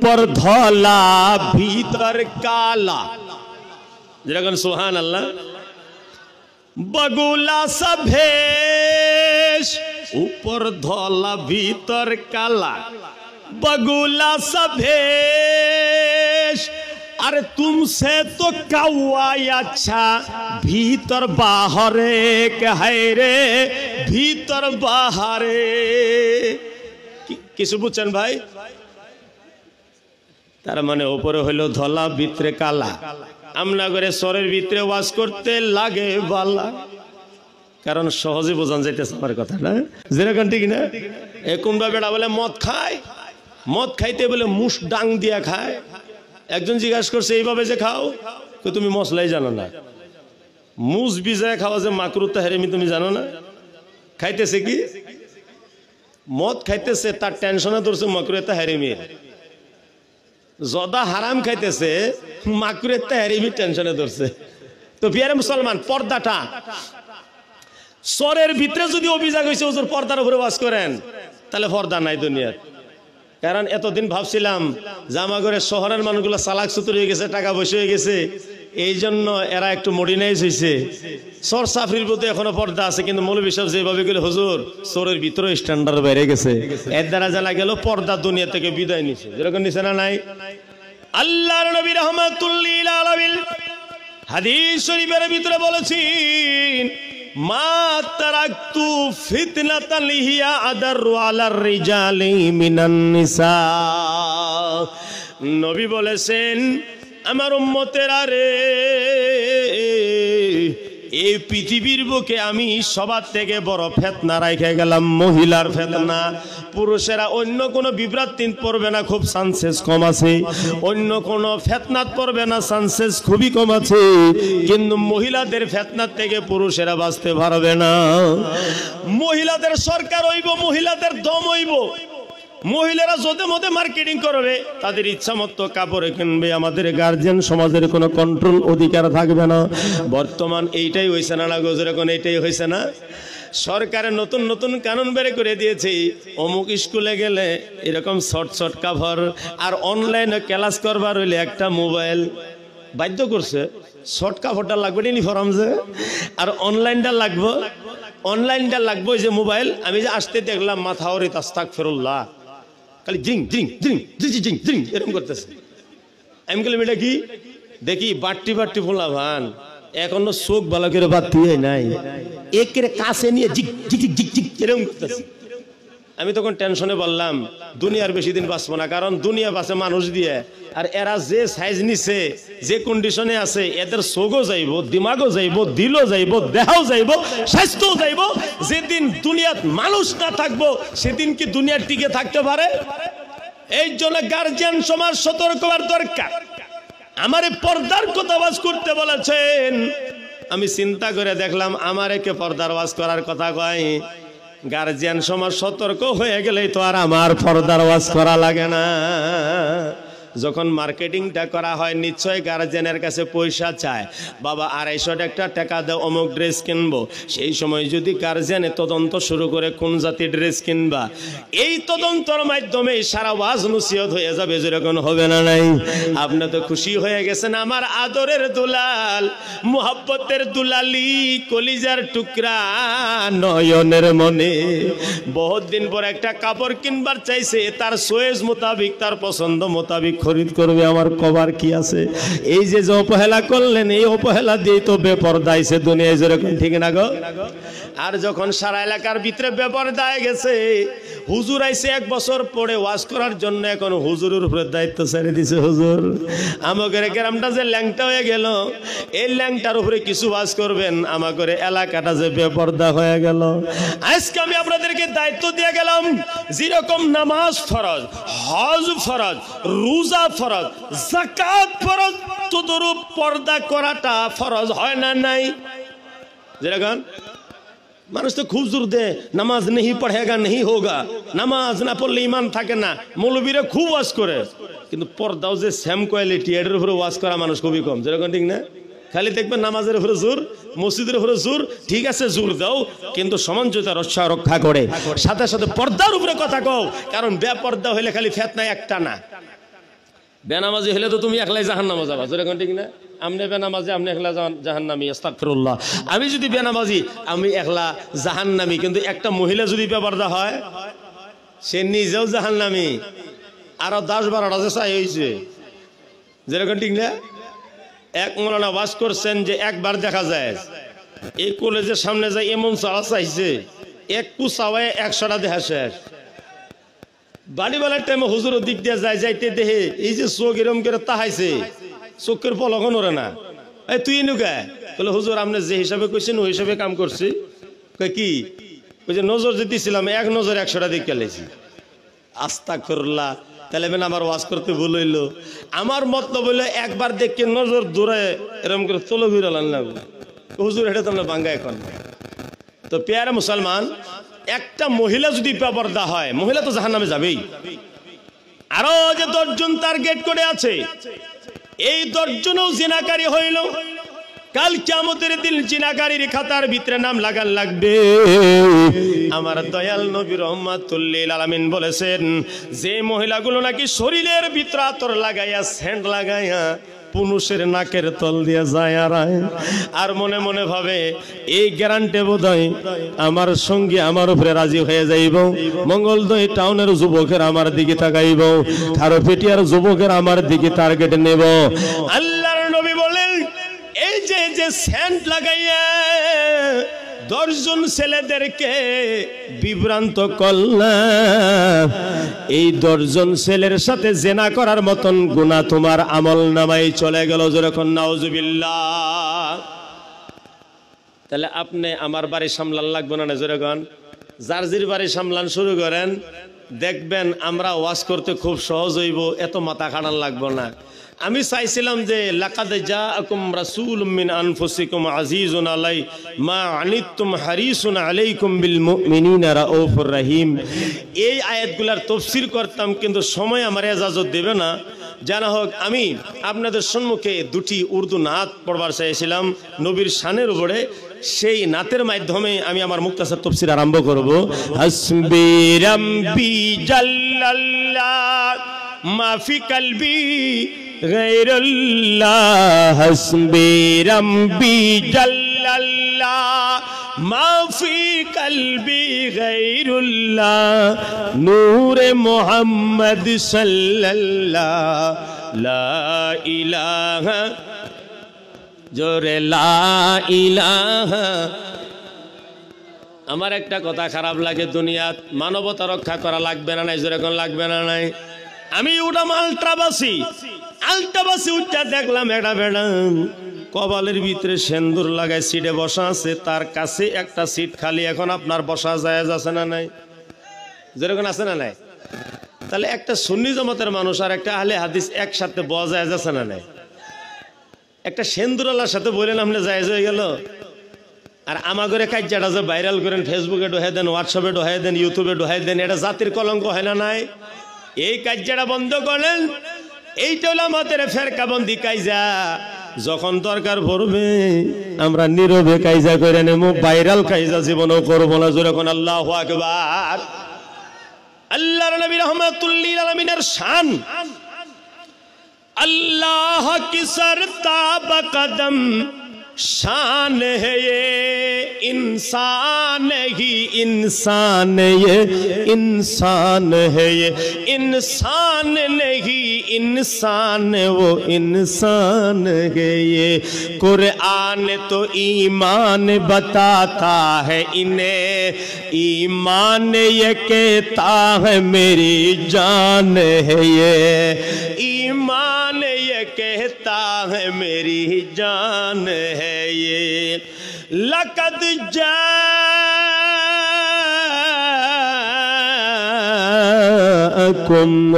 উপর ধলা ভিতর কালা, যেরকম সুবহান আল্লাহ। বগুলা সভেশ উপর ধলা ভিতর কালা, বগুলা সভেশ। अरे तुमसे तो कौआ अच्छा भीतर बाहरे है रे, भीतर बाहरे। किस बुझছেন भाई? तार माने ऊपर हलो धला भितरे काला। আমরা করে সরের ভিতরে ওয়াজ করতে লাগে বালা, কারণ সহজে বোঝান যাইতেছে আমার কথা না, যেরকম ঠিক না। এখন বা বেড়া বলে মদ খায়, মদ খাইতে বলে মুষ ডাং দিয়া খায়। একজন জিজ্ঞাসা করছে এইভাবে যে খাও, তুমি মশলাই জানো না, মুজ বিজায় খাওয়া যে মাকরু তাহরিমি তুমি জানো না। খাইতেছে কি মদ খাইতেছে, তার টেনশনে ধরছে মাকরু তাহরিমি। জদা হারাম খাইতেছে, মাকরু তাহরিমি টেনশনে ধরছে। তো বিয়ারে মুসলমান, পর্দাটা সরের ভিতরে যদি অভিযোগ হয়েছে হুজুর পর্দার উপরে ওয়াজ করেন, তাহলে পর্দা নাই দুনিয়ার। কারণ এতদিন ভাবছিলাম জামাগরে শহরের মানুষগুলো চালাক চতুর হয়ে গেছে, টাকা পয়সা হয়ে গেছে, এই জন্য এরা একটু মডিনাইজ হয়েছে। সর সাফরির প্রতি এখনো পর্দা আছে, কিন্তু মৌলভী সাহেব যেভাবে গেলে হুজুর সরের ভিতরে স্ট্যান্ডার্ড বেড়ে গেছে, এর দ্বারা জানা গেল পর্দা দুনিয়া থেকে বিদায় নিছে। যেরকম নিছে না নাই? আল্লাহর নবী রাহমাতুল লিল আলামিন হাদিস শরীফের ভিতরে বলেছেন, মা তারাকতু ফিতনাতান হিয়া আদারু আলার রিজালি মিনান নিসা। নবী বলেছেন, আমার উম্মতেরা রে, এই পৃথিবীর বুকে আমি সবার থেকে বড় ফিতনা রাইখে গেলাম মহিলার ফিতনা। পুরুষেরা অন্য কোনো বিভ্রান্তিতে পড়বে না, খুব চান্সেস কম আছে। অন্য কোনো ফিতনাত পড়বে না, চান্সেস খুবই কম আছে। কিন্তু মহিলাদের ফিতনার থেকে পুরুষেরা বাঁচতে পারবে না। মহিলাদের সরকার হইব, মহিলাদের দম হইব। মহিলারা যদে মধ্যে মার্কেটিং করবে, তাদের ইচ্ছা মতো কাপড় কিনবে, আমাদের গার্জিয়ান সমাজের কোনো কন্ট্রোল অধিকার থাকবে না। বর্তমান এইটাই হয়েছে না, যেরকম এইটাই হয়েছে না। সরকারের নতুন নতুন কানুন বের করে দিয়েছে, অমুক স্কুলে গেলে এরকম শর্ট শর্ট কাভার, আর অনলাইনে ক্লাস করবার হইলে একটা মোবাইল বাধ্য করছে। শর্ট কাভারটা লাগবে ইউনিফর্ম যে, আর অনলাইনটা লাগবে, অনলাইনটা লাগবে যে মোবাইল। আমি যে আসতে দেখলাম মাথা ওরে আস্তাগফিরুল্লাহ, খালি জিং জিং জিং জিং জিং এরকম করতেছে। আমি বললাম এটা কি? দেখি বাট্টি বাট্টি ফোলা ভান, এখনো চোখ ভালো করে বাড়তি নাই, একের কাছে নিয়ে জিগ জিগ জিগ জিগ এরকম করতেছে। আমি তখন টেনশনে বললাম, দুনিয়ার বেশি দিন বাঁচবো না, কারণ দুনিয়া বাঁচে মানুষ দিয়ে। আর এরা যে সাইজ নিছে, যে কন্ডিশনে আছে, এদের চোখও যাইব, দিমাগও যাইব, দিলও যাইব, দেহও যাইব, স্বাস্থ্যও যাইব। যেদিন দুনিয়াত মানুষ না থাকবো, সেদিন কি দুনিয়ার টিকে থাকতে পারে? এই জন্য গার্জিয়ান সমাজ সতর্ক হওয়ার দরকার। আমারে পর্দার কথা ওয়াজ করতে বলেছেন, আমি চিন্তা করে দেখলাম আমার একে পর্দার ওয়াজ করার কথা কয়। গার্জিয়ান সমাজ সতর্ক হয়ে গেলেই তো আর আমার পর্দার ওয়াজ করা লাগে না। যখন মার্কেটিংটা করা হয়, নিশ্চয় গার্জিয়ানের কাছে পয়সা চায়, বাবা 250 টাকা দাও অমুক ড্রেস কিনবো। সেই সময় যদি গার্জিয়ানে তদন্ত শুরু করে কোন জাতির ড্রেস কিনবা, এই তদন্তর মাধ্যমে সারা ওয়াজ নসিহত হয়ে যাবে, যেরকম হবে না নাই? আপনি তো খুশি হয়ে গেছেন, আমার আদরের দুলাল, মুহাব্বতের দুলালি, কলিজার টুকরা, নয়নের মনে বহুত দিন পর একটা কাপড় কিনবার চাইছে, তার চয়েস মোতাবিক, তার পছন্দ মোতাবিক খরিদ করবে। আমার কবার কি আছে? এই যে অবহেলা করলেন, এই অবহেলা দিয়ে তো বেপরদাইছে দুনিয়ায়, যেরকম ঠিক না গো? আর যখন সারা এলাকার ভিতরে বেপরদায় গেছে, হুজুর আইছে 1 বছর পরে ওয়াজ করার জন্য, এখন হুজুরের উপরে দায়িত্ব ছেড়ে দিছে। হুজুর আমাদের গ্রামটা যে ল্যাংটা হয়ে গেল, এই ল্যাংটার উপরে কিছু ওয়াজ করবেন, আমাদের এলাকাটা যে বেপরদা হয়ে গেল। আজকে আমি আপনাদেরকে দায়িত্ব দিয়ে গেলাম, যেরকম নামাজ ফরজ, হজ ফরজ, রোজা ফরজ, যাকাত ফরজ, তদরূপ পর্দা করাটা ফরজ হয় না নাই? যেরকম মানুষ তো খুব জোর দে, নামাজ नहीं पढ़ेगा नहीं होगा, নামাজ না পড়লে ঈমান থাকে না। মৌলবীরা খুব ওয়াজ করে, কিন্তু পর্দাও যে সেম কোয়ালিটি, এর উপরে ওয়াজ করা মানুষ খুবই কম। যেরকম ঠিক না? খালি দেখবেন নামাজের উপরে জোর, মসজিদের উপরে জোর, ঠিক আছে জোর দাও, কিন্তু সমঞ্জতা রক্ষা করে সাথে সাথে পর্দার উপরে কথা কও। কারণ বেপর্দা হইলে খালি ফিতনা একটা না, বেনামাজি হলে তো তুমি একলাই জাহান্নামে যাবা, যেরকম ঠিক না? আমনে বেনামাজি, আপনি একলা জাহান্নামী, আস্তাগফিরুল্লাহ। আমি যদি বেনামাজি, আমি একলা জাহান্নামী, কিন্তু একটা মহিলা যদি বেপরদা হয়, সে নিজেও জাহান্নামী, আরো 10-12টা যে চাই হয়েছে, যেরকম ঠিক না? এক মৌলানা ওয়াজ করছেন যে একবার দেখা যায় এই কলেজের সামনে যায় এমন চালা চাইছে, এক কুচাওয়ায় 100টা দেখা শেষ। বাড়িওয়ালার টাইমে হুজুরের দিক দিয়ে যায়, যাইতে দেহে এই যে চোখ এরম করে তাহাইছে, চোখের পলকন ওরে না। এই তুই এনুকা বলে হুজুর আপনি যে হিসাবে কইছেন ওই হিসাবে কাম করছি। কি ওই যে নজর যে দিছিলাম, এক নজর 100টা দিক গেলেছি। আস্তাগফিরুল্লাহ। তাহলে আমার ওয়াজ করতে ভুল হইলো। আমার মতলব হইলো একবার দেখে নজর দূরে এরকম করে চলো ঘুরালাম না হুজুর, এটা তো আমরা বাঙ্গা এখন। তো পেয়ারা মুসলমান, একটা মহিলা যদি বেপরদা হয়, মহিলা তো জাহান্নামে যাবেই। আরো যে 10 জন টার্গেট করে আছে, এই 10 জনও জিনাকারী হইল, কাল কিয়ামতের দিন জিনাকারীর খাতার ভিতরে নাম লাগান লাগবে। আমার দয়াল নবী রাহমাতুল লিল আলামিন বলেছেন, যে মহিলাগুলো নাকি শরীরের ভিতরে আতর লাগাইয়া, সেন্ট লাগাইয়া পুরুষের নাকের তল দিয়ে যায় আর মনে মনে ভাবে এই গ্যারান্টি বোধহয় আমার সঙ্গে আমার উপরে রাজি হয়ে যাইব, মঙ্গলদৈ টাউনের যুবকের আমার দিকে তাকাইব, খারপেটিয়ার যুবকের আমার দিকে টার্গেট নেব। আল্লাহর নবী বলেন, এই যে সেন্ট লাগাইয়া 10 জন ছেলেদেরকে বিভ্রান্ত করলাম, এই 10 জন ছেলের সাথে জেনা করার মতন গুনাহ তোমার আমল নামায় চলে গেল, যেরকম নাউজুবিল্লাহ। তাহলে আপনি আমার বাড়ি সামলান লাগবে না, যেরকম জার্জির বাড়ি সামলান শুরু করেন, দেখবেন আমরা ওয়াজ করতে খুব সহজ হইব, এত মাথা খাটান লাগবে না। আমি চাইছিলাম যে লাকাদ জাআকুম রাসূলুম মিন আনফুসিকুম আজিজুন আলাই মা আনিতুম হারিসুন আলাইকুম বিল মুমিনিনা রাউফুর রহিম, এই আয়াতগুলোর তাফসীর করতাম, কিন্তু সময় আমার ইজাজত দেবে না। জানা হোক, আমি আপনাদের সম্মুখে 2টি উর্দু নাত পড়বার চাইছিলাম নবীর শানের উপরে। সেই নাতের মাধ্যমে আমি আমার মুক্তাসার তাফসীর আরম্ভ করব। হাসবি রাব্বি জাল্লাল্লাহ মা ফি কলবি গায়রুল্লাহ, হাসবি রাব্বি জাল্লাল্লাহ মা ফি কলবি গায়রুল্লাহ, নূরে মুহাম্মদ সাল্লাল্লাহ লা ইলাহা, জোরে লা ইলাহা। আমার একটা কথা খারাপ লাগে, দুনিয়াত মানবতা রক্ষা করা লাগবে না নাই, যেরকম লাগবে না নাই। আমি উঠাম আলট্রাবাসি উঠটা দেখলাম একটা বেড়া কপালের ভিতরে সেন্দুর লাগায় সিটে বসা আছে, তার কাছে একটা সিট খালি। এখন আপনার বসা জায়েজ আছে না নাই? যেরকম আছে না নাই? তাহলে একটা সুন্নি জামাতের মানুষ আর একটা আহলে হাদিস একসাথে বসা জায়েজ আছে না নাই? একটা সেন্দুরালার সাথে বলেন আপনি জায়েজ হয়ে গেল। আর আমাগরে কাজ্জাটা যে ভাইরাল করেন, ফেসবুকে ঢোহাই দেন, হোয়াটসঅ্যাপে ঢোহাই দেন, ইউটিউবে ঢোহাই দেন, এটা জাতির কলঙ্ক হয় না নাই? এই কাজ্জাটা বন্ধ করেন। এইটা হলো আমাদের ফেরকাবন্দি কাইজা। যখন দরকার পড়বে আমরা নীরবে কাইজা করে নেব, ভাইরাল কাইজা জীবনও করবো না। যেরকম আল্লাহু আকবার। আল্লাহর নবী রাহমাতুল লিল আলামিনের শান, अल्लाह की सरताब कदम शान है ये, इंसान ही इंसान, ये इंसान है ये इंसान नहीं, इंसान वो इंसान है ये। कुरान तो ईमान बताता है इन्हें, ईमान ये कहता है मेरी जान है ये, ईमान ये कहता है मेरी जान है ये। लक़द जाअकुम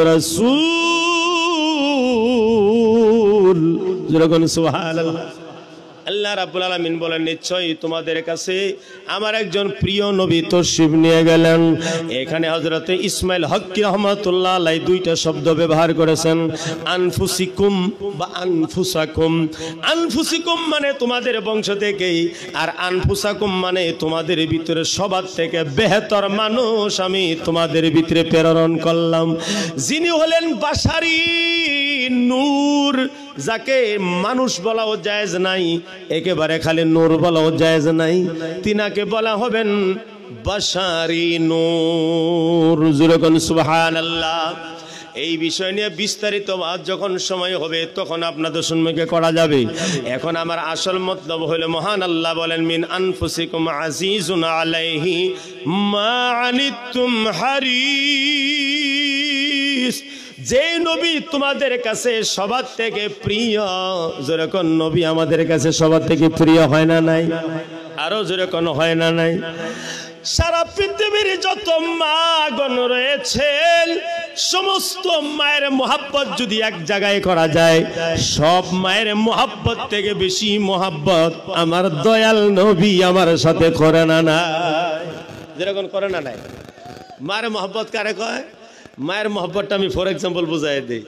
रसूल, सुभान अल्लाह। আল্লাহ রাব্বুল আলামিন বলেন নিশ্চয়ই তোমাদের কাছে আমার একজন প্রিয় নবী তশরিফ নিয়ে গেলেন। এখানে হযরত ইসমাইল হক্কি রহমাতুল্লাহ আলাইহি দুইটা শব্দ ব্যবহার করেছেন, আনফুসিকুম বা আনফুসাকুম। আনফুসিকুম মানে তোমাদের বংশ থেকেই, আর আনফুসাকুম মানে তোমাদের ভিতরে সবার থেকে বেহতর মানুষ আমি তোমাদের ভিতরে প্রেরণ করলাম, যিনি হলেন বাশারি নূর, যাকে মানুষ বলাও জায়েজ নাই, একেবারে খালি নূর বলাও জায়েজ নাই, তিনাকে বলা হবেন বাশারি নূর। যখন সুবহানাল্লাহ। এই বিষয় নিয়ে বিস্তারিত যখন সময় হবে তখন আপনাদের সম্মুখে করা যাবে। এখন আমার আসল মতলব হলো মহান আল্লাহ বলেন মিন আনফুসিকুম আজিজুন আলাইহি মা আনিতুম হারিস। যে নবী তোমাদের কাছে সবার থেকে প্রিয়, যেরকম নবী আমাদের কাছে সবার থেকে প্রিয় হয় না নাই? আরো যেরকম হয় না নাই? সারা পৃথিবীর যত মাগণ রয়েছেন সমস্ত মায়ের মোহাব্বত যদি এক জায়গায় করা যায়, সব মায়ের মোহাব্বত থেকে বেশি মোহাব্বত আমার দয়াল নবী আমার সাথে করে না নাই? যেরকম করে না নাই? মায়ের মোহাব্বত কারে কয়? মায়ের মোহাব্বতটা আমি ফর এক্সাম্পল বুঝাই দিই।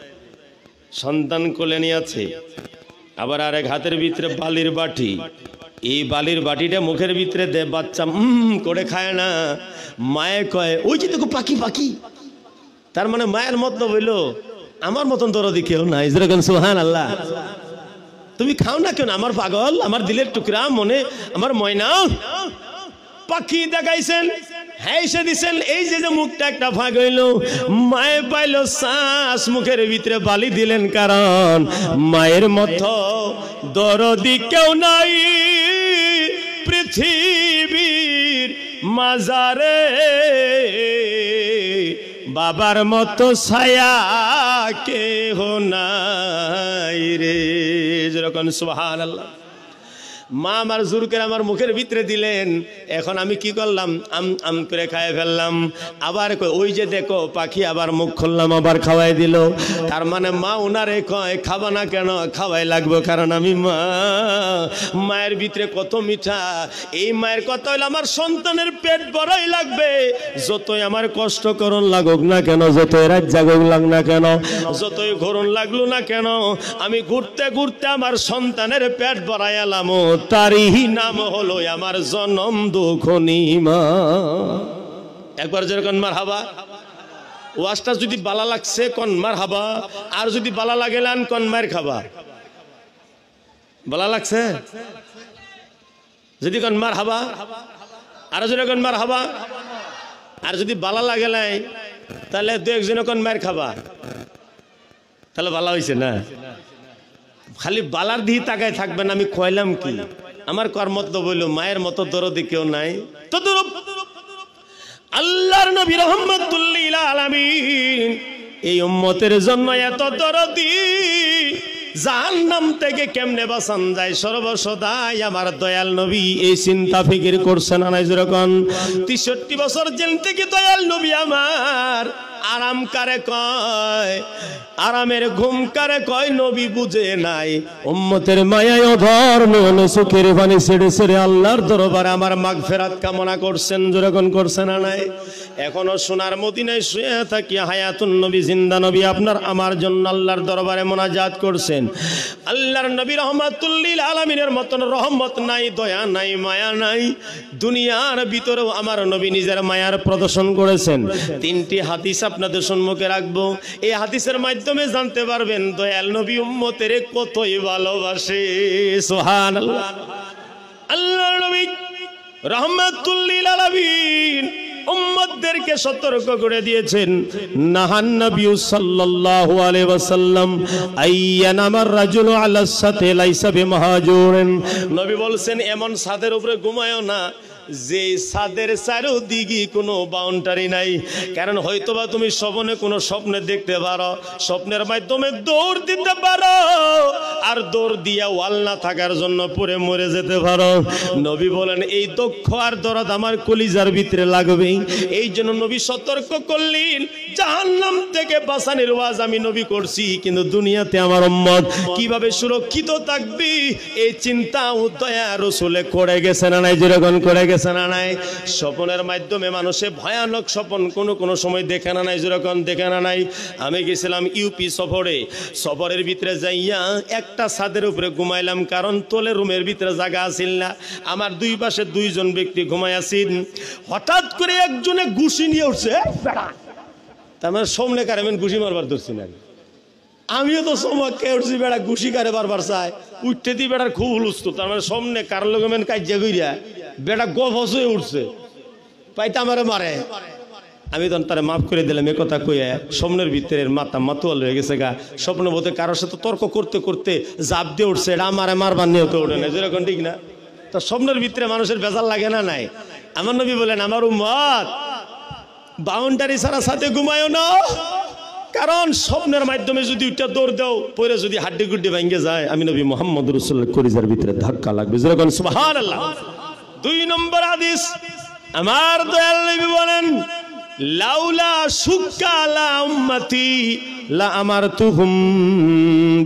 সন্তান কোলে নিয়ে আছে, আবার আরেক হাতের ভিতরে বালির বাটি, এই বালির বাটিটা মুখের ভিতরে দে, বাচ্চা করে খায় না। মায়ে কয় ওই যে দেখো পাখি পাখি। তার মানে মায়ের মতলব হইলো আমার মতন দরদি কেউ নাই। যেরকম সুবহানাল্লাহ। তুমি খাও না কেন? আমার পাগল, আমার দিলের টুকরা, মনে আমার ময়না। পাখি দেখাইছেন, হ্যাঁ সে দিছেন, এই যে মুখটা একটা ভাগ হইল, মায়ে পাইল শ্বাস, মুখের ভিতরে বালি দিলেন, কারণ মায়ের মতো দরদি কেউ নাই পৃথিবীর মাজারে, বাবার মতো ছায়া কেহ নাই রে। যেরকম সুবহানাল্লাহ। মা আমার জোর করে আমার মুখের ভিতরে দিলেন, এখন আমি কি করলাম? আম করে খাইয়ে ফেললাম। আবার ওই যে দেখো পাখি, আবার মুখ খুললাম, আবার খাওয়াই দিল। তার মানে মা ওনারে কয় খাবা না কেন? খাওয়াই লাগবে, কারণ আমি মা। মায়ের ভিতরে কত মিঠা। এই মায়ের কথা হইলো আমার সন্তানের পেট ভরাই লাগবে, যতই আমার কষ্ট করণ লাগুক না কেন, যতই রাত জাগুক লাগ না কেন, যতই ঘরণ লাগলো না কেন, আমি ঘুরতে ঘুরতে আমার সন্তানের পেট ভরাই এলাম, তারই নাম হলো আমার জনম দুঃখনী মা। একবার যেরকম মারহাবা। ওয়াজটা যদি বালা লাগছে কোন মারহাবা, আর যদি বালা লাগেলান কোন মার খাবা। বালা লাগছে যদি কোন মারহাবা, আর যদি কোন মারহাবা, আর যদি বালা লাগেলাই তাহলে দু একজন কোন মার খাবা, তাহলে বালা হইছে না? খালি বালার দিহি তাকায় থাকবেন। আমি কইলাম কি? আমার কর্মত বলল মায়ের মতো দরদি কেউ নাই। তদরূপ আল্লাহর নবী রাহমাতুল লিল আলামিন এই উম্মতের জন্য এত দরদি, জাহান্নাম থেকে কেমনে বাঁচান যায় সর্বসদাই আমার দয়াল নবী এই চিন্তা ফিকির করছেন না? যেরকম ৬৩ বছর জেল থেকে দয়াল নবী আমার আরাম কারে কয়, আরামের ঘুম কারে কয়, নবী বুঝে নাই। উম্মতের মায়ায় অধর নয়নে চোখের পানি ছেড়ে ছেড়ে আল্লাহর দরবারে আমার মাগফিরাত কামনা করছেন। যেরকম করছেন না নাই? এখনো সোনার মদিনায় শুয়ে থাকি হায়াতুন নবী, জিন্দা নবী আপনার আমার জন্য আল্লাহর দরবারে মোনাজাত করছেন। আল্লাহর নবী রাহমাতুল লিল আলামিনের মতন রহমত নাই, দয়া নাই, মায়া নাই। দুনিয়ার ভিতরেও আমার নবী নিজের মায়ার প্রদর্শন করেছেন। 3টি হাদিস আপনাদের সম্মুখে রাখবো। এই হাদিসের মাধ্যমে জানতে পারবেন দয়াল নবী উম্মতের কতই ভালোবাসে। সুবহানাল্লাহ। আল্লাহর নবী রাহমাতুল লিল আলামিন উম্মতদেরকে সতর্ক করে দিয়েছেন, নাহান নবী সাল্লাল্লাহু আলাইহি ওয়াসাল্লাম আইয়ানামার রাজুলু আলা সাতে লাইসা বিমাহাজুরিন। নবী বলছেন এমন ছাদের উপরে ঘুমায়ও না যে ছাদের চারিদিকে কোনো বাউন্ডারি নাই। কারণ হয়তোবা তুমি স্বপ্নে কোনো স্বপ্নে দেখতে পারো, স্বপ্নের মাধ্যমে দৌড় দিতে পারো, আর দৌড় দিয়া ওয়াল না থাকার জন্য পড়ে মরে যেতে পারো। নবী বলেন এই দুঃখ আর দরদ আমার কলিজার ভিতরে লাগবে। এই জন্য নবী সতর্ক করলেন, জাহান্নাম থেকে বাঁচানোর ওয়াজ আমি নবী করছি, কিন্তু দুনিয়াতে আমার উম্মত কিভাবে সুরক্ষিত থাকবে এই চিন্তা দয়া রাসূলে করে গেছে না নাই? যেরকম করে গেছে না নাই? স্বপ্নের মাধ্যমে মানুষে ভয়ানক স্বপ্ন কোন সময় দেখে না নাই? যেরকম দেখে না নাই? আমি গেছিলাম ইউপি সফরের ভিতরে যাইয়া একটা ছাদের উপরে ঘুমাইলাম, কারণ তোলে রুমের ভিতরে জায়গা আছিল না। আমার দুই পাশে দুইজন ব্যক্তি ঘুমাই আছেন। হঠাৎ করে একজনে ঘুষি নিয়ে উঠছে, তার মানে সামনে কারে ঘুষি মারবার ধরছি না। আমিও তো চমকে উঠছি, বেড়া ঘুষি কারে বারবার চাই, উঠতে দিয়ে বেড়ার খুব হুলস্থ। তার মানে সামনে কার লোক কাজিয়া কইরা বেড়া গফস হয়ে উঠছে, পাইতে আমারে মারে। আমি তখন তারা মাফ করে দিলাম। একথা কইয়া স্বপ্নের ভিতরে মাতুয়াল হয়ে গেছে গা। স্বপ্ন বলতে কারোর সাথে তর্ক করতে করতে জাপ দিয়ে উঠছে, এটা আমারে মারবার নিয়ে তো ওঠে না। যেরকম ঠিক না? তো স্বপ্নের ভিতরে মানুষের বেজাল লাগে না নাই? আমার নবী বলেন আমার উম্মত বাউন্ডারি ছাড়া সাথে ঘুমায়ও না, কারণ স্বপ্নের মাধ্যমে যদি ওইটা দৌড় দাও, পরে যদি হাড্ডি গুড্ডি ভাঙ্গে যায়, আমি নবী মুহাম্মদ রাসূলুল্লাহ কলিজার ভিতরে ধাক্কা লাগবে। যেরকম সুবহানাল্লাহ। 2 নম্বর হাদিস, আমার দয়াল নবী বলেন লাউলা শুক্কা আলা উম্মতি লা আমারতুহুম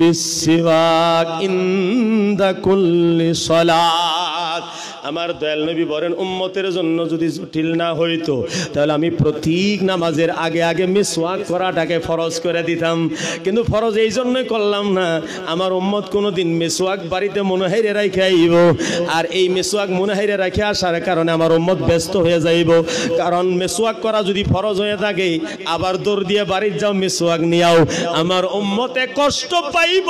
বিসসিওয়াক ইনদা কুল্লি সালাত। আমার দয়াল নবী বলেন উম্মতের জন্য যদি জটিল না হইতো তাহলে আমি প্রত্যেক নামাজের আগে আগে মিসওয়াক করাটাকে ফরজ করে দিতাম। কিন্তু ফরজ এই জন্যই করলাম না, আমার উম্মত কোনোদিন মিসওয়াক বাড়িতে মনে হাইরে রাখে আইব, আর এই মিসওয়াক মনে হাইরে রাখে আসার কারণে আমার উম্মত ব্যস্ত হয়ে যাইব। কারণ মিসওয়াক করা যদি ফরজ হয়ে থাকে, আবার দৌড় দিয়ে বাড়ির যাও মিসওয়াক নিয়াও, আমার উম্মতে কষ্ট পাইব।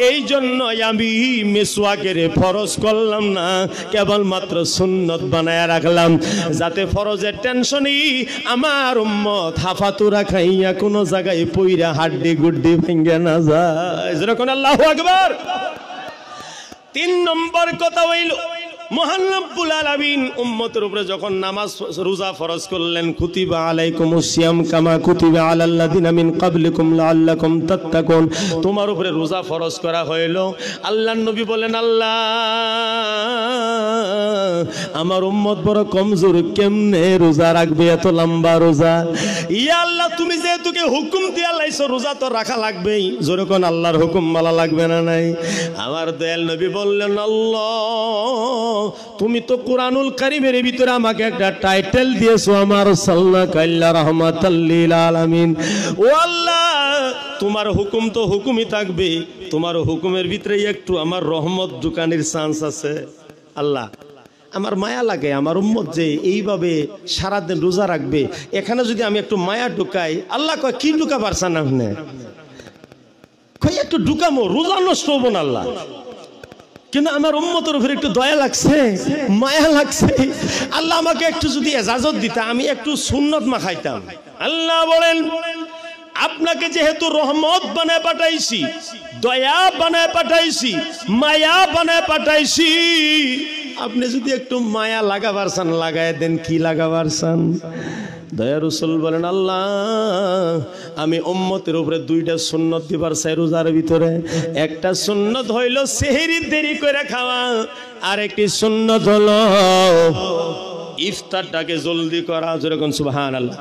এই জন্য আমি মিসওয়াকের ফরজ করলাম না, কেবলমাত্র সুন্নত বানায়া রাখলাম, যাতে ফরজের টেনশনই আমার উম্মত হাফাতুরা খাইয়া কোনো জায়গায় পইরা হাড্ডি গুড্ডি ভেঙে না যায়। যেরকম আল্লাহু আকবার। 3 নম্বর কথা হইল মহান রব্বুল আলামিন উম্মতের উপরে যখন নামাজ রোজা ফরজ করলেন, কুতিবা আলাইকুমুস সিয়াম কামা কুতিবা আলাল্লাযিনা মিন ক্বাবলিকুম লাআল্লাকুম তাত্তাকুন, তোমার উপরে রোজা ফরজ করা হইল। আল্লাহর নবী বলেন আল্লাহ আমার উম্মত বড় কমজোর, কেমনে রোজা রাখবে এত লম্বা রোজা? ইয়া আল্লাহ তুমি যেহেতুকে হুকুম দিয়া লাইছো রোজা তো রাখা লাগবেই, যেরকম আল্লাহর হুকুম মালা লাগবে না নাই? আমার দয়াল নবী বললেন আল্লাহ তুমি তো কুরআনুল কারীমের ভিতরে আমাকে একটা টাইটেল দিয়েছো, আমার সাল্লাল্লাহু আলাইহি রাহমাতাল লিল আলামিন। ও আল্লাহ তোমার হুকুম তো হুকুমই থাকবে, তোমার হুকুমের ভিতরে একটু আমার রহমত ঢুকানোর চান্স আছে। আল্লাহ আমার মায়া লাগে, আমার উম্মত যে এইভাবে সারাদিন রোজা রাখবে, এখানে যদি আমি একটু মায়া ঢুকাই। আল্লাহ কয় কি ঢুকা পারছেন আপনি? কই একটু ঢুকামো, রোজা নষ্ট হবো না আল্লাহ, কিন্তু আমার উম্মতের উপরে একটু দয়া লাগছে, মায়া লাগছে। আল্লাহ আমাকে একটু যদি ইজাজত দিতা, আমি একটু সুন্নত মাখাইতাম। আল্লাহ বলেন আপনাকে যেহেতু রহমত বানায় পাঠাইছি, দয়া বানায় পাঠাইছি, মায়া বানায় পাঠাইছি, আপনি যদি একটু মায়া লাগাবার চান লাগায় দেন। কি লাগাবার চান? দয়া রাসূল বলেন আল্লাহ আমি উম্মতের উপরে 2টা সুন্নত দিবার চাই রোজার ভিতরে। একটা সুন্নত হইল সেহরি দেরি করে খাওয়া, আর একটি সুন্নত হলো ইফতারটাকে জলদি করা। যেরকম সুবহানাল্লাহ।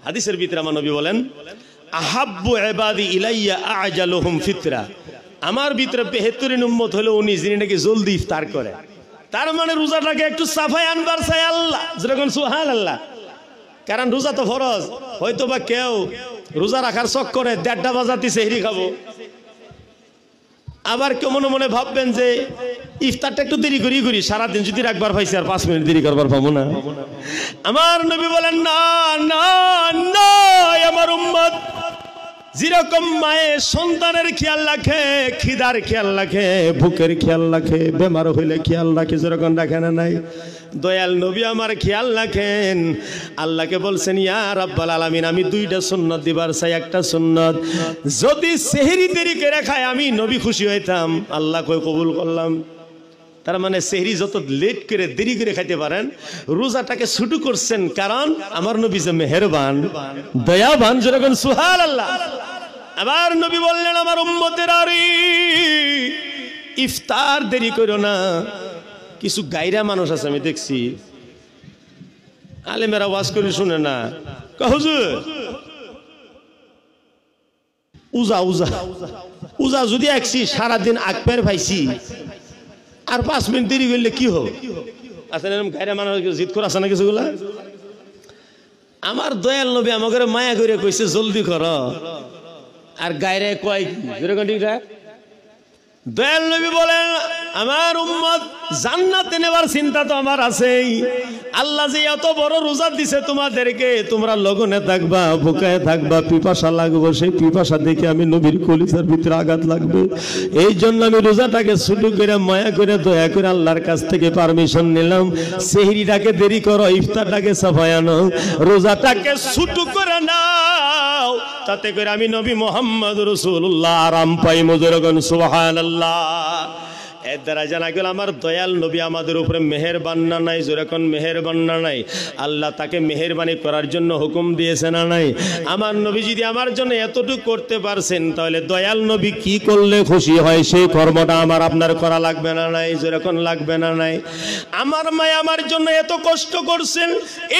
হাদিসের ভিতরে আমার নবী বলেন আহাব্বু ইবাদি ইলাইয়া আজালুহুম ফিতরা, আমার ভিতরে বেহতরিন উম্মত হলো উনি যিনি নাকি জলদি ইফতার করে। তার মানে রোজাটাকে একটু সাফাই আনবার চাই আল্লাহ। যেরকম সুবহানাল্লাহ। কারণ রোজা তো ফরজ, হয়তো বা কেউ রোজা রাখার শখ করে 1:30 বাজাতে সেহরি খাবো, আবার কেউ মনে মনে ভাববেন যে ইফতারটা একটু দেরি করি, সারাদিন যদি রাখবার পাইছি আর 5 মিনিট দেরি করবার পাবো না। আমার নবী বলেন না না না, আমার উম্মত যেরকম মায়ের সন্তানের খেয়াল রাখে, খিদার খেয়াল রাখে, ভুকের খেয়াল রাখে, বেমার হইলে খেয়াল রাখে, যেরকম রাখে না নাই? দয়াল নবী আমার খেয়াল রাখেন। আল্লাহকে বলছেন ইয়া রাব্বাল আলামিন আমি 2টা সুন্নত দিবার চাই। একটা সুন্নত যদি সেহরি দেরি করে খায় আমি নবী খুশি হইতাম, আল্লাহ কই কবুল করলাম। তার মানে সেহরি যত লেট করে দেরি করে খাইতে পারেন, রোজাটাকে ছুটু করছেন, কারণ আমার নবী যে মেহেরবান দয়াবান, যেরকম সুবহানাল্লাহ। আবার নবী বললেন, আমার উম্মতের আরে ইফতার দেরি করো না। কিছু গায়রা মানুষ আছে, আমি দেখছি, আলেমেরা ওয়াজ করে শুনে না, হুজুর উজা উজা উজা যদি একছি সারাদিন আকবের ভাইছি, আর 5 মিনিট দেরি করলে কি হোক? আচ্ছা, এরকম গায়রা মানুষ জিদ করে আছে না কিছুগুলা। আমার দয়াল নবী আমাকে মায়া করে কইছে জলদি করো, আর গায়রে কয় যেরকম ঠিক না। দয়াল নবী বলেন, আমার উম্মত জান্নাতে নেবার চিন্তা তো আমার আছেই। আল্লাহ যে এত বড় রোজা দিছে তোমাদেরকে, তোমরা লগনে থাকবা, ভুকায় থাকবা, পিপাসা লাগবে, সেই পিপাসা দেখে আমি নবীর কলিজার ভিতরে আঘাত লাগবে। এই জন্য আমি রোজাটাকে ছুটু করে মায়া করে দয়া করে আল্লাহর কাছ থেকে পারমিশন নিলাম, সেহরিটাকে দেরি করো, ইফতারটাকে সাফায়ানো, রোজাটাকে ছুটু করে নাও, তাতে করে আমি নবী মুহাম্মদ রাসূলুল্লাহ আরাম পাই। মুজরগণ সুবহানাল্লাহ। এর দ্বারা জানা গেল আমার দয়াল নবী আমাদের উপরে মেহেরবান না নাই? যেরকম মেহেরবান না নাই? আল্লাহ তাকে মেহেরবানি করার জন্য হুকুম দিয়েছে না নাই? আমার নবী যদি আমার জন্য এতটুকু করতে পারছেন, তাহলে দয়াল নবী কি করলে খুশি হয় সেই কর্মটা আমার আপনার করা লাগবে না নাই? যেরকম লাগবে না নাই? আমার মায়ে আমার জন্য এত কষ্ট করছেন,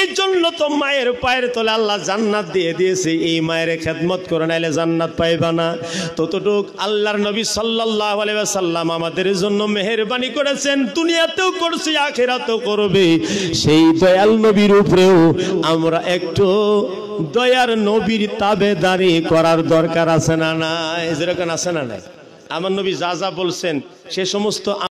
এই জন্য তো মায়ের পায়ের তলে আল্লাহ জান্নাত দিয়ে দিয়েছে। এই মায়ের খেদমত করে নাইলে জান্নাত পাইবা না। ততটুক আল্লাহর নবী সাল্লাল্লাহু আলাইহি ওয়াসাল্লাম আমাদের জন্য মেহেরবানি করেছেন, দুনিয়াতেও করছে, আখিরাতেও করবে। সেই দয়াল নবীর উপরেও আমরা একটু দয়ার নবীর তাবেদারি করার দরকার আছে না নাই? যেরকম আছে না নাই? আমার নবী যা যা বলছেন সে সমস্ত